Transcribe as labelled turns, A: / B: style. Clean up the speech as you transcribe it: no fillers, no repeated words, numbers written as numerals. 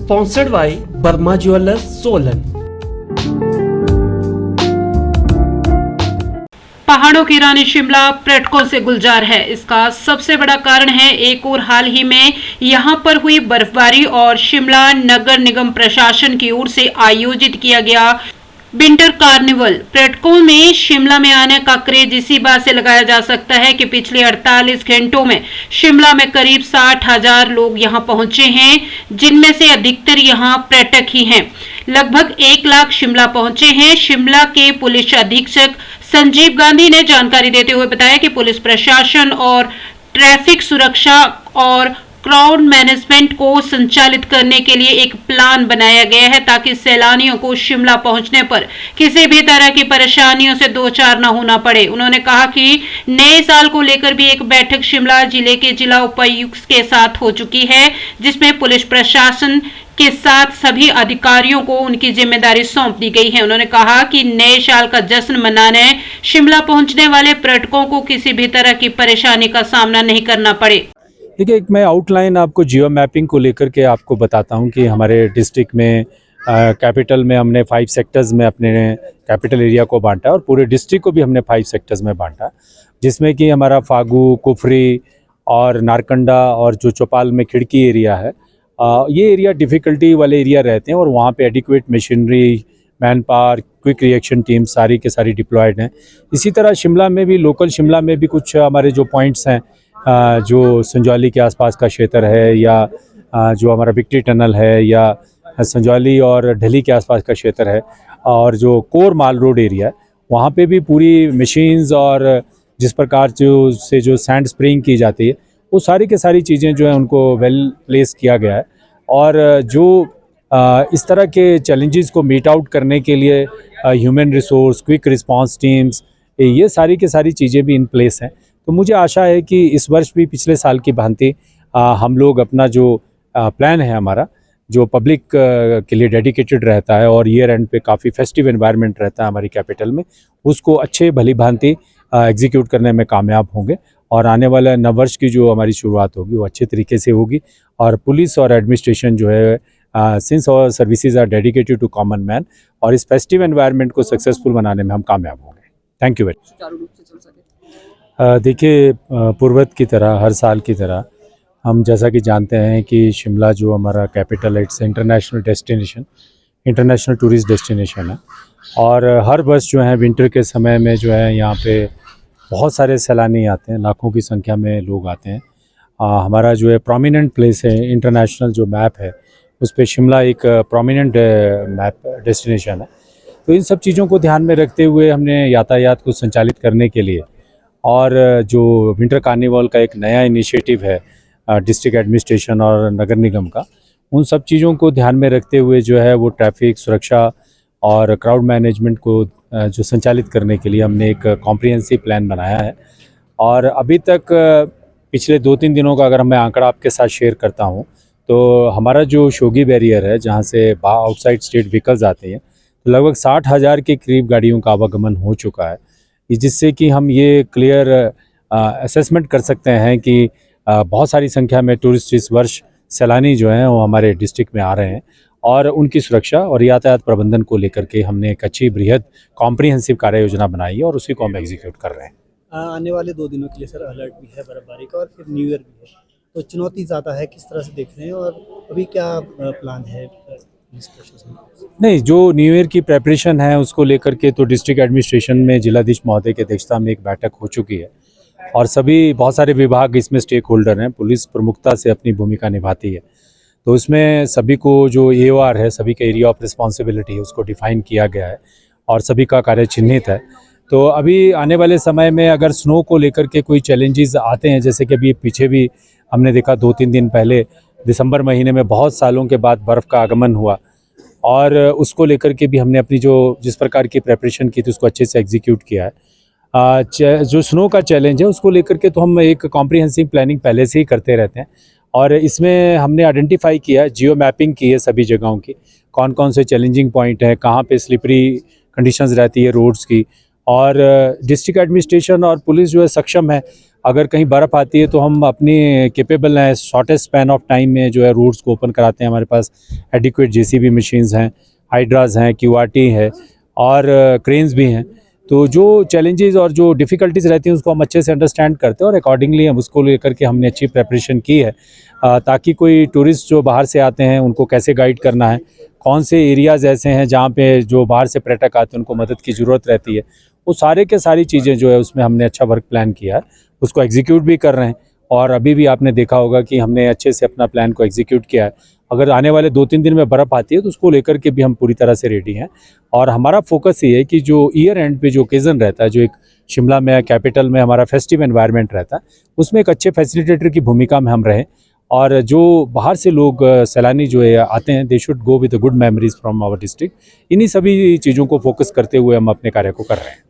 A: Sponsored by Burma Jewelers, Solan.
B: पहाड़ों की रानी शिमला पर्यटकों से गुलजार है। इसका सबसे बड़ा कारण है एक और हाल ही में यहां पर हुई बर्फबारी और शिमला नगर निगम प्रशासन की ओर से आयोजित किया गया विंटर कार्निवल। पर्यटकों में शिमला में आने का क्रेज इसी बात से लगाया जा सकता है कि पिछले 48 घंटों में शिमला में करीब 60,000 लोग यहां पहुंचे हैं, जिनमें से अधिकतर यहां पर्यटक ही हैं। लगभग 1 लाख शिमला पहुंचे हैं। शिमला के पुलिस अधीक्षक संजीव गांधी ने जानकारी देते हुए बताया कि पुलिस प्रशासन और ट्रैफिक सुरक्षा और क्राउड मैनेजमेंट को संचालित करने के लिए एक प्लान बनाया गया है ताकि सैलानियों को शिमला पहुंचने पर किसी भी तरह की परेशानियों से दो चार न होना पड़े। उन्होंने कहा कि नए साल को लेकर भी एक बैठक शिमला जिले के जिला उपायुक्त के साथ हो चुकी है, जिसमें पुलिस प्रशासन के साथ सभी अधिकारियों को उनकी जिम्मेदारी सौंप दी गई है। उन्होंने कहा कि नए साल का जश्न मनाने शिमला पहुंचने वाले पर्यटकों को किसी भी तरह की परेशानी का सामना नहीं करना पड़े।
C: देखिए, एक मैं आउटलाइन आपको जियो मैपिंग को लेकर के आपको बताता हूं कि हमारे डिस्ट्रिक्ट में कैपिटल में हमने 5 सेक्टर्स में अपने कैपिटल एरिया को बांटा और पूरे डिस्ट्रिक्ट को भी हमने 5 सेक्टर्स में बांटा, जिसमें कि हमारा फागू, कुफरी और नारकंडा और जो चौपाल में खिड़की एरिया है, ये एरिया डिफ़िकल्टी वाले एरिया रहते हैं और वहाँ पे adequate machinery, man power, quick reaction team सारी के सारी डिप्लॉयड हैं। इसी तरह शिमला में भी, लोकल शिमला में भी कुछ हमारे जो पॉइंट्स हैं, जो संजौली के आसपास का क्षेत्र है या जो हमारा विक्ट्री टनल है या संजौली और ढली के आसपास का क्षेत्र है और जो कोर माल रोड एरिया है, वहाँ पे भी पूरी मशीन्स और जिस प्रकार जो सैंड स्प्रेइंग की जाती है, वो सारी के सारी चीज़ें जो है उनको वेल प्लेस किया गया है। और जो इस तरह के चैलेंजेस को मीट आउट करने के लिए human resource, quick response teams, ये सारी के सारी चीज़ें भी इन प्लेस हैं। तो मुझे आशा है कि इस वर्ष भी पिछले साल की भांति हम लोग अपना जो प्लान है हमारा, जो पब्लिक के लिए डेडिकेटेड रहता है और ईयर एंड पे काफ़ी फेस्टिव एनवायरनमेंट रहता है हमारी कैपिटल में, उसको अच्छे भली भांति एग्जीक्यूट करने में कामयाब होंगे और आने वाला नववर्ष की जो हमारी शुरुआत होगी वो अच्छे तरीके से होगी। और पुलिस और एडमिनिस्ट्रेशन जो है, since our services are dedicated to common man, और इस फेस्टिव एनवायरनमेंट को सक्सेसफुल बनाने में हम कामयाब होंगे। Thank you very much. देखिए, पूर्वत की तरह, हर साल की तरह हम जैसा कि जानते हैं कि शिमला जो हमारा कैपिटल है, it's international destination, international tourist destination है और हर वर्ष जो है विंटर के समय में जो है यहाँ पे बहुत सारे सैलानी आते हैं, लाखों की संख्या में लोग आते हैं। हमारा जो है प्रोमिनेंट प्लेस है, इंटरनेशनल जो मैप है उस पर शिमला एक प्रोमिनेंट मैप डेस्टिनेशन है। तो इन सब चीज़ों को ध्यान में रखते हुए हमने यातायात को संचालित करने के लिए और जो विंटर कार्निवल का एक नया इनिशिएटिव है डिस्ट्रिक्ट एडमिनिस्ट्रेशन और नगर निगम का, उन सब चीज़ों को ध्यान में रखते हुए जो है वो ट्रैफिक सुरक्षा और क्राउड मैनेजमेंट को जो संचालित करने के लिए हमने एक कॉम्प्रिहेंसिव प्लान बनाया है। और अभी तक पिछले 2-3 दिनों का अगर मैं आंकड़ा आपके साथ शेयर करता हूँ तो हमारा जो शोगी बैरियर है, जहाँ से आउटसाइड स्टेट व्हीकल्स आते हैं, तो लगभग 60,000 के करीब गाड़ियों का आवागमन हो चुका है, जिससे कि हम ये क्लियर असेसमेंट कर सकते हैं कि बहुत सारी संख्या में टूरिस्ट इस वर्ष सैलानी जो हैं वो हमारे डिस्ट्रिक्ट में आ रहे हैं और उनकी सुरक्षा और यातायात प्रबंधन को लेकर के हमने एक अच्छी बृहद कॉम्प्रिहेंसिव कार्य योजना बनाई है और उसी को हम एग्जीक्यूट कर रहे हैं।
D: आने वाले 2 दिनों के लिए सर अलर्ट भी है बर्फबारी का और फिर न्यू ईयर भी है, तो चुनौती ज़्यादा है, किस तरह से देख रहे हैं और अभी क्या प्लान है?
C: नहीं, जो न्यू ईयर की प्रेपरेशन है उसको लेकर के तो डिस्ट्रिक्ट एडमिनिस्ट्रेशन में जिलाधीश महोदय की अध्यक्षता में एक बैठक हो चुकी है और सभी बहुत सारे विभाग इसमें स्टेक होल्डर हैं। पुलिस प्रमुखता से अपनी भूमिका निभाती है, तो इसमें सभी को जो AOR है, सभी का एरिया ऑफ रिस्पॉन्सिबिलिटी है, उसको डिफाइन किया गया है और सभी का कार्य चिन्हित है। तो अभी आने वाले समय में अगर स्नो को लेकर के कोई चैलेंजेस आते हैं, जैसे कि अभी पीछे भी हमने देखा 2-3 दिन पहले दिसंबर महीने में बहुत सालों के बाद बर्फ़ का आगमन हुआ और उसको लेकर के भी हमने अपनी जो जिस प्रकार की प्रेपरेशन की थी उसको अच्छे से एग्जीक्यूट किया है। जो स्नो का चैलेंज है उसको लेकर के तो हम एक कॉम्प्रिहेंसिव प्लानिंग पहले से ही करते रहते हैं और इसमें हमने आइडेंटिफाई किया, जियो मैपिंग की है सभी जगहों की, कौन कौन से चैलेंजिंग पॉइंट हैं, कहाँ पे स्लिपरी कंडीशंस रहती है रोड्स की और डिस्ट्रिक्ट एडमिनिस्ट्रेशन और पुलिस जो है सक्षम है, अगर कहीं बर्फ़ आती है तो हम अपनी केपेबल हैं, शॉर्टेस्ट स्पैन ऑफ टाइम में जो है रूट्स को ओपन कराते हैं। हमारे पास एडिक्वेट जेसीबी मशीन्स हैं, हाइड्रास हैं, क्यूआरटी है और क्रेन्स भी हैं। तो जो चैलेंजेस और जो डिफ़िकल्टीज़ रहती हैं उसको हम अच्छे से अंडरस्टैंड करते हैं और अकॉर्डिंगली हम उसको लेकर के हमने अच्छी प्रेपरेशन की है, ताकि कोई टूरिस्ट जो बाहर से आते हैं उनको कैसे गाइड करना है, कौन से एरियाज़ ऐसे हैं जहाँ पे जो बाहर से पर्यटक आते हैं उनको मदद की ज़रूरत रहती है, वो सारे के सारी चीज़ें जो है उसमें हमने अच्छा वर्क प्लान किया है, उसको एग्जीक्यूट भी कर रहे हैं। और अभी भी आपने देखा होगा कि हमने अच्छे से अपना प्लान को एग्जीक्यूट किया है। अगर आने वाले 2-3 दिन में बर्फ़ आती है तो उसको लेकर के भी हम पूरी तरह से रेडी हैं। और हमारा फोकस ये है कि जो ईयर एंड पे जो ओकेज़न रहता है, जो एक शिमला में कैपिटल में हमारा फेस्टिव एनवायरनमेंट रहता है, उसमें एक अच्छे फैसिलिटेटर की भूमिका में हम रहें। और जो बाहर से लोग सैलानी जो है आते हैं, they should go with good memories from our district. इन्हीं सभी चीज़ों को फोकस करते हुए हम अपने कार्य को कर रहे हैं।